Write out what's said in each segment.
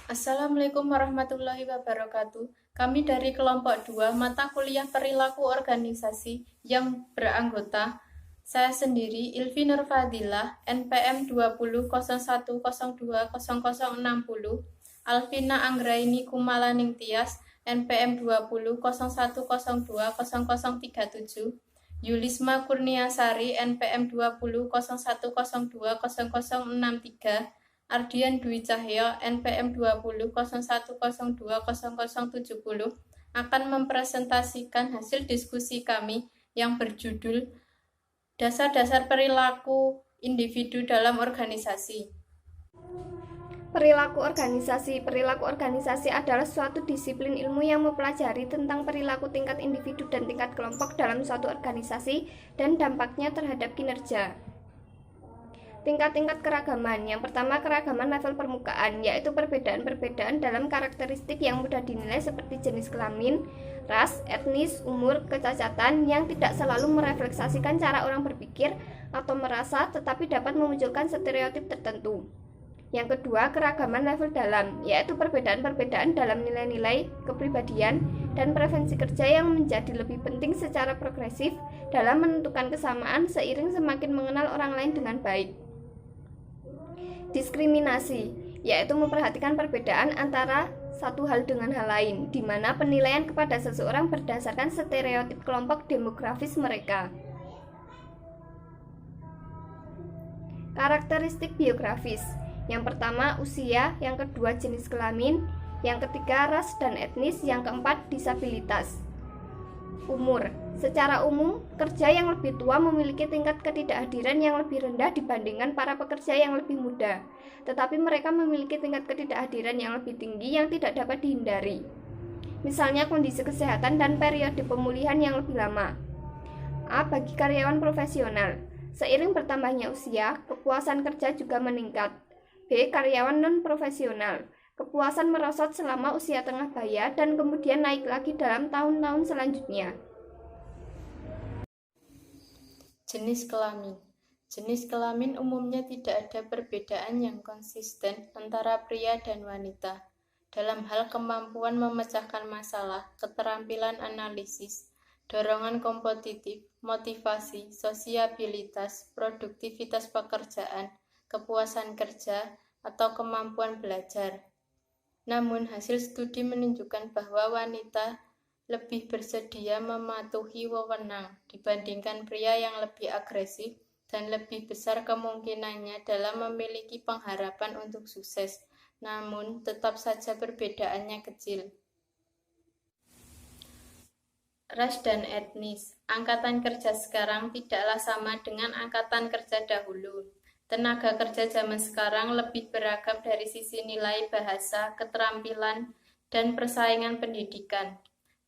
Assalamualaikum warahmatullahi wabarakatuh. Kami dari kelompok 2 mata kuliah perilaku organisasi yang beranggota saya sendiri Ilvi Nurfadilah NPM 2001020060, Alvina Anggraini Kumalaning Tias NPM 2001020037, Yulisma Kurniasari NPM 2001020063, Ardian Dwi Cahyo NPM 2001020070 akan mempresentasikan hasil diskusi kami yang berjudul Dasar-dasar perilaku individu dalam organisasi. Perilaku organisasi. Perilaku organisasi adalah suatu disiplin ilmu yang mempelajari tentang perilaku tingkat individu dan tingkat kelompok dalam suatu organisasi dan dampaknya terhadap kinerja. Tingkat-tingkat keragaman. Yang pertama, keragaman level permukaan, yaitu perbedaan-perbedaan dalam karakteristik yang mudah dinilai seperti jenis kelamin, ras, etnis, umur, kecacatan yang tidak selalu merefleksasikan cara orang berpikir atau merasa, tetapi dapat memunculkan stereotip tertentu. Yang kedua, keragaman level dalam, yaitu perbedaan-perbedaan dalam nilai-nilai, kepribadian, dan preferensi kerja yang menjadi lebih penting secara progresif dalam menentukan kesamaan seiring semakin mengenal orang lain dengan baik. Diskriminasi, yaitu memperhatikan perbedaan antara satu hal dengan hal lain, di mana penilaian kepada seseorang berdasarkan stereotip kelompok demografis mereka. Karakteristik biografis. Yang pertama, usia, yang kedua, jenis kelamin, yang ketiga, ras dan etnis, yang keempat, disabilitas. Umur. Secara umum, kerja yang lebih tua memiliki tingkat ketidakhadiran yang lebih rendah dibandingkan para pekerja yang lebih muda, tetapi mereka memiliki tingkat ketidakhadiran yang lebih tinggi yang tidak dapat dihindari. Misalnya kondisi kesehatan dan periode pemulihan yang lebih lama. A. Bagi karyawan profesional, seiring bertambahnya usia, kepuasan kerja juga meningkat. B. Karyawan non-profesional, kepuasan merosot selama usia tengah baya dan kemudian naik lagi dalam tahun-tahun selanjutnya. Jenis kelamin. Jenis kelamin umumnya tidak ada perbedaan yang konsisten antara pria dan wanita dalam hal kemampuan memecahkan masalah, keterampilan analisis, dorongan kompetitif, motivasi, sosiabilitas, produktivitas pekerjaan, kepuasan kerja, atau kemampuan belajar. Namun, hasil studi menunjukkan bahwa wanita lebih bersedia mematuhi wewenang dibandingkan pria yang lebih agresif dan lebih besar kemungkinannya dalam memiliki pengharapan untuk sukses, namun tetap saja perbedaannya kecil. Ras dan etnis. Angkatan kerja sekarang tidaklah sama dengan angkatan kerja dahulu. Tenaga kerja zaman sekarang lebih beragam dari sisi nilai bahasa, keterampilan, dan persaingan pendidikan.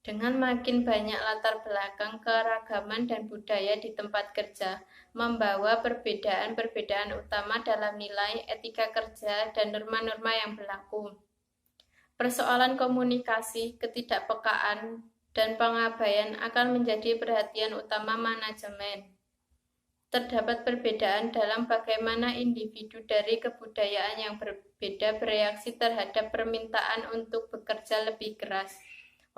Dengan makin banyak latar belakang, keragaman, dan budaya di tempat kerja, membawa perbedaan-perbedaan utama dalam nilai, etika kerja, dan norma-norma yang berlaku. Persoalan komunikasi, ketidakpekaan, dan pengabaian akan menjadi perhatian utama manajemen. Terdapat perbedaan dalam bagaimana individu dari kebudayaan yang berbeda bereaksi terhadap permintaan untuk bekerja lebih keras.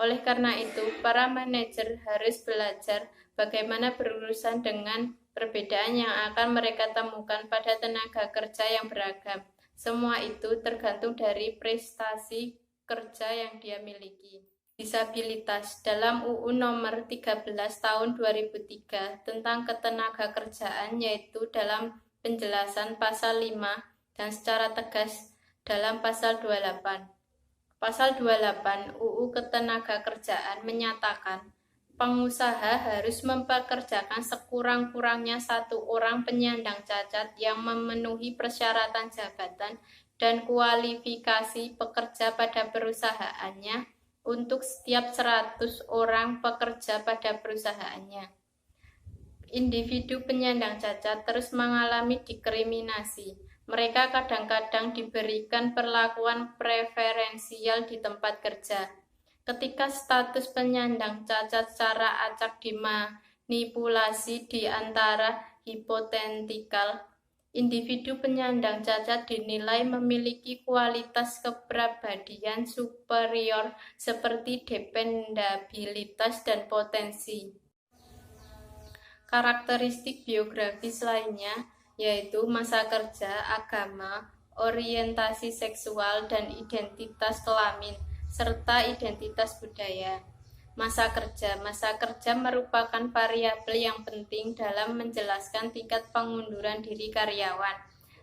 Oleh karena itu, para manajer harus belajar bagaimana berurusan dengan perbedaan yang akan mereka temukan pada tenaga kerja yang beragam. Semua itu tergantung dari prestasi kerja yang dia miliki. Disabilitas. Dalam UU nomor 13 tahun 2003 tentang ketenagakerjaan, yaitu dalam penjelasan pasal 5 dan secara tegas dalam pasal 28. Pasal 28 UU Ketenagakerjaan menyatakan pengusaha harus mempekerjakan sekurang-kurangnya 1 orang penyandang cacat yang memenuhi persyaratan jabatan dan kualifikasi pekerja pada perusahaannya untuk setiap 100 orang pekerja pada perusahaannya. Individu penyandang cacat terus mengalami diskriminasi. Mereka kadang-kadang diberikan perlakuan preferensial di tempat kerja. Ketika status penyandang cacat secara acak dimanipulasi di antara hipotetikal Individu penyandang cacat dinilai memiliki kualitas kepribadian superior seperti dependabilitas dan potensi. Karakteristik biografis lainnya yaitu masa kerja, agama, orientasi seksual, dan identitas kelamin, serta identitas budaya. Masa kerja merupakan variabel yang penting dalam menjelaskan tingkat pengunduran diri karyawan.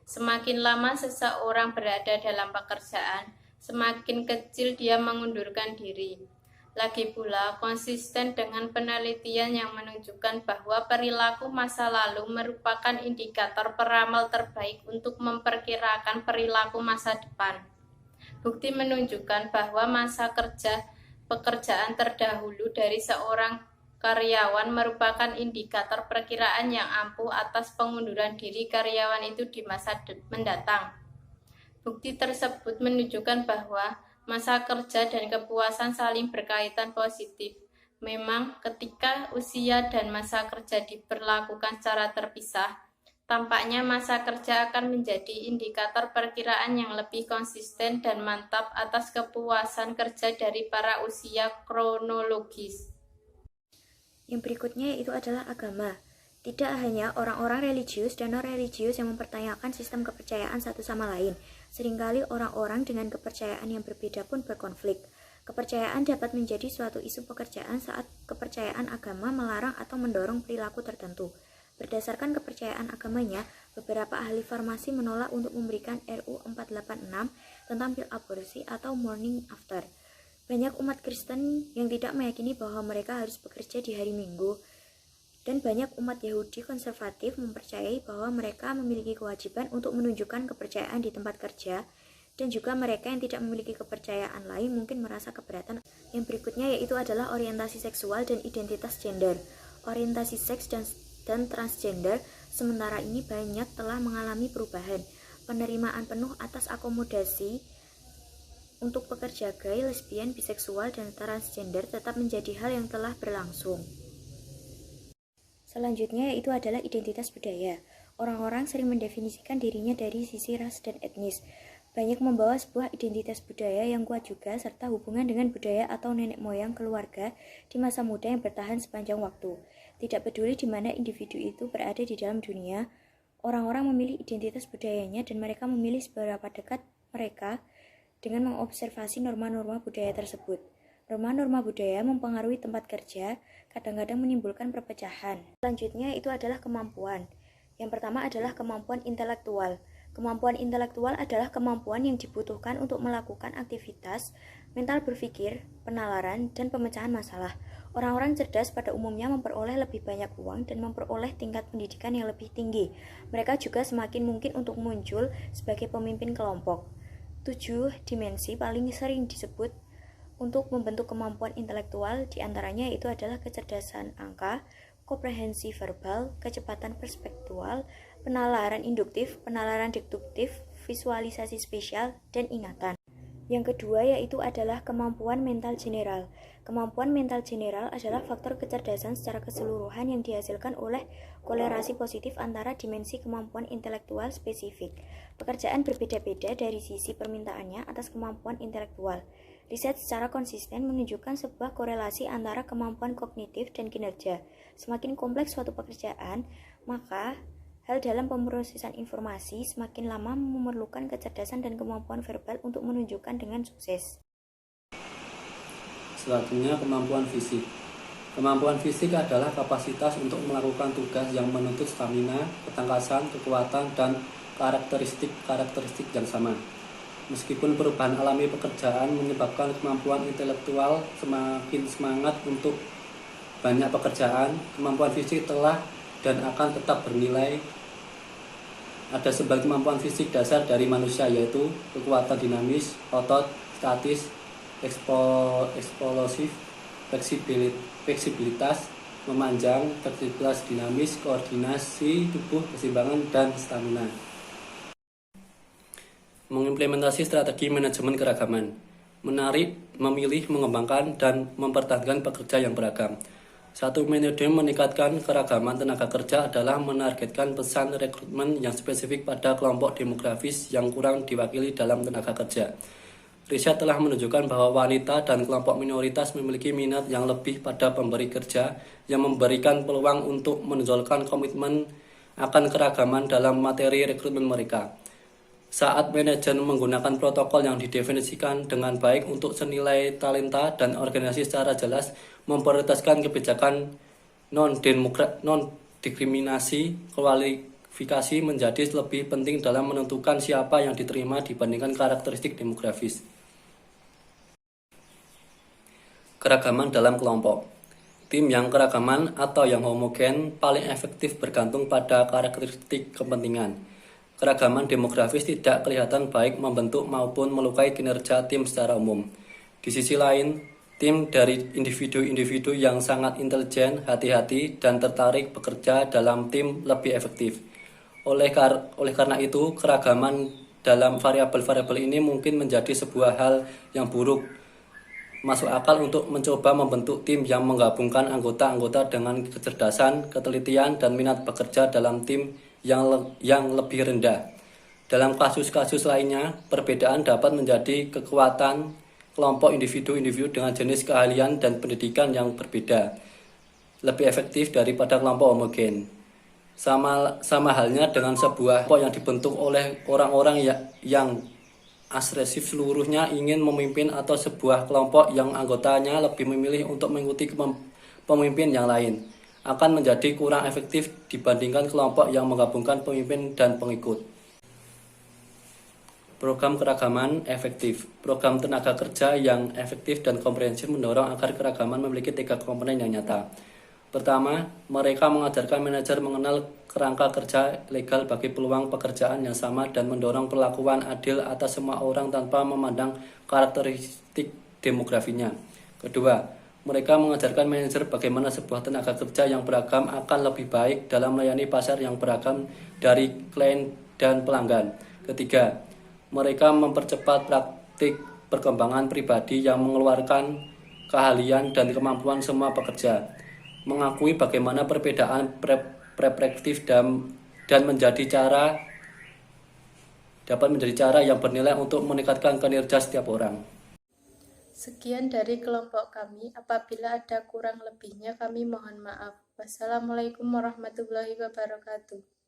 Semakin lama seseorang berada dalam pekerjaan, semakin kecil dia mengundurkan diri. Lagi pula, konsisten dengan penelitian yang menunjukkan bahwa perilaku masa lalu merupakan indikator peramal terbaik untuk memperkirakan perilaku masa depan. Bukti menunjukkan bahwa masa pekerjaan terdahulu dari seorang karyawan merupakan indikator perkiraan yang ampuh atas pengunduran diri karyawan itu di masa mendatang. Bukti tersebut menunjukkan bahwa masa kerja dan kepuasan saling berkaitan positif. Memang, ketika usia dan masa kerja diperlakukan secara terpisah, tampaknya masa kerja akan menjadi indikator perkiraan yang lebih konsisten dan mantap atas kepuasan kerja dari para usia kronologis. Yang berikutnya itu adalah agama. Tidak hanya orang-orang religius dan non-religius yang mempertanyakan sistem kepercayaan satu sama lain. Seringkali orang-orang dengan kepercayaan yang berbeda pun berkonflik. Kepercayaan dapat menjadi suatu isu pekerjaan saat kepercayaan agama melarang atau mendorong perilaku tertentu. Berdasarkan kepercayaan agamanya, beberapa ahli farmasi menolak untuk memberikan RU 486 tentang pil aborsi atau morning after. Banyak umat Kristen yang tidak meyakini bahwa mereka harus bekerja di hari Minggu, dan banyak umat Yahudi konservatif mempercayai bahwa mereka memiliki kewajiban untuk menunjukkan kepercayaan di tempat kerja, dan juga mereka yang tidak memiliki kepercayaan lain mungkin merasa keberatan. Yang berikutnya yaitu adalah orientasi seksual dan identitas gender. Orientasi seks dan transgender sementara ini banyak telah mengalami perubahan. Penerimaan penuh atas akomodasi untuk pekerja gay, lesbian, biseksual, dan transgender tetap menjadi hal yang telah berlangsung. Selanjutnya yaitu adalah identitas budaya. Orang-orang sering mendefinisikan dirinya dari sisi ras dan etnis. Banyak membawa sebuah identitas budaya yang kuat juga, serta hubungan dengan budaya atau nenek moyang keluarga di masa muda yang bertahan sepanjang waktu. Tidak peduli di mana individu itu berada di dalam dunia, orang-orang memilih identitas budayanya dan mereka memilih seberapa dekat mereka dengan mengobservasi norma-norma budaya tersebut. Norma-norma budaya mempengaruhi tempat kerja, kadang-kadang menimbulkan perpecahan. Selanjutnya itu adalah kemampuan. Yang pertama adalah kemampuan intelektual. Kemampuan intelektual adalah kemampuan yang dibutuhkan untuk melakukan aktivitas mental berpikir, penalaran, dan pemecahan masalah. Orang-orang cerdas pada umumnya memperoleh lebih banyak uang dan memperoleh tingkat pendidikan yang lebih tinggi. Mereka juga semakin mungkin untuk muncul sebagai pemimpin kelompok. 7 dimensi paling sering disebut untuk membentuk kemampuan intelektual, diantaranya itu adalah kecerdasan angka, komprehensi verbal, kecepatan perspektual, penalaran induktif, penalaran deduktif, visualisasi spesial, dan ingatan. Yang kedua yaitu adalah kemampuan mental general. Kemampuan mental general adalah faktor kecerdasan secara keseluruhan yang dihasilkan oleh kolerasi positif antara dimensi kemampuan intelektual spesifik. Pekerjaan berbeda-beda dari sisi permintaannya atas kemampuan intelektual. Riset secara konsisten menunjukkan sebuah korelasi antara kemampuan kognitif dan kinerja. Semakin kompleks suatu pekerjaan, maka hal dalam pemrosesan informasi semakin lama memerlukan kecerdasan dan kemampuan verbal untuk menunjukkan dengan sukses. Selanjutnya, kemampuan fisik. Kemampuan fisik adalah kapasitas untuk melakukan tugas yang menuntut stamina, ketangkasan, kekuatan, dan karakteristik yang sama. Meskipun perubahan alami pekerjaan menyebabkan kemampuan intelektual semakin semangat untuk banyak pekerjaan, kemampuan fisik telah dan akan tetap bernilai. Ada 9 kemampuan fisik dasar dari manusia, yaitu kekuatan dinamis, otot, statis, eksplosif, fleksibilitas, memanjang, fleksibilitas dinamis, koordinasi tubuh, keseimbangan, dan stamina. Mengimplementasi strategi manajemen keragaman. Menarik, memilih, mengembangkan, dan mempertahankan pekerja yang beragam. Satu metode meningkatkan keragaman tenaga kerja adalah menargetkan pesan rekrutmen yang spesifik pada kelompok demografis yang kurang diwakili dalam tenaga kerja. Riset telah menunjukkan bahwa wanita dan kelompok minoritas memiliki minat yang lebih pada pemberi kerja yang memberikan peluang untuk menonjolkan komitmen akan keragaman dalam materi rekrutmen mereka. Saat manajer menggunakan protokol yang didefinisikan dengan baik untuk senilai talenta dan organisasi secara jelas, memprioritaskan kebijakan non-diskriminasi, kualifikasi menjadi lebih penting dalam menentukan siapa yang diterima dibandingkan karakteristik demografis. Keragaman dalam kelompok. Tim yang keragaman atau yang homogen paling efektif bergantung pada karakteristik kepentingan. Keragaman demografis tidak kelihatan baik membentuk maupun melukai kinerja tim secara umum. Di sisi lain, tim dari individu-individu yang sangat intelijen, hati-hati, dan tertarik bekerja dalam tim lebih efektif. Oleh karena itu, keragaman dalam variabel-variabel ini mungkin menjadi sebuah hal yang buruk. Masuk akal untuk mencoba membentuk tim yang menggabungkan anggota-anggota dengan kecerdasan, ketelitian, dan minat bekerja dalam tim yang lebih rendah. Dalam kasus-kasus lainnya, perbedaan dapat menjadi kekuatan kelompok individu-individu dengan jenis keahlian dan pendidikan yang berbeda, lebih efektif daripada kelompok homogen. Sama halnya dengan sebuah kelompok yang dibentuk oleh orang-orang yang agresif seluruhnya ingin memimpin atau sebuah kelompok yang anggotanya lebih memilih untuk mengikuti pemimpin yang lain akan menjadi kurang efektif dibandingkan kelompok yang menggabungkan pemimpin dan pengikut. Program keragaman efektif. Program tenaga kerja yang efektif dan komprehensif mendorong agar keragaman memiliki 3 komponen yang nyata. Pertama, mereka mengajarkan manajer mengenal kerangka kerja legal bagi peluang pekerjaan yang sama dan mendorong perlakuan adil atas semua orang tanpa memandang karakteristik demografinya. Kedua, mereka mengajarkan manajer bagaimana sebuah tenaga kerja yang beragam akan lebih baik dalam melayani pasar yang beragam dari klien dan pelanggan. Ketiga, mereka mempercepat praktik perkembangan pribadi yang mengeluarkan keahlian dan kemampuan semua pekerja, mengakui bagaimana perbedaan perspektif dan dapat menjadi cara yang bernilai untuk meningkatkan kinerja setiap orang. Sekian dari kelompok kami. Apabila ada kurang lebihnya, kami mohon maaf. Wassalamualaikum warahmatullahi wabarakatuh.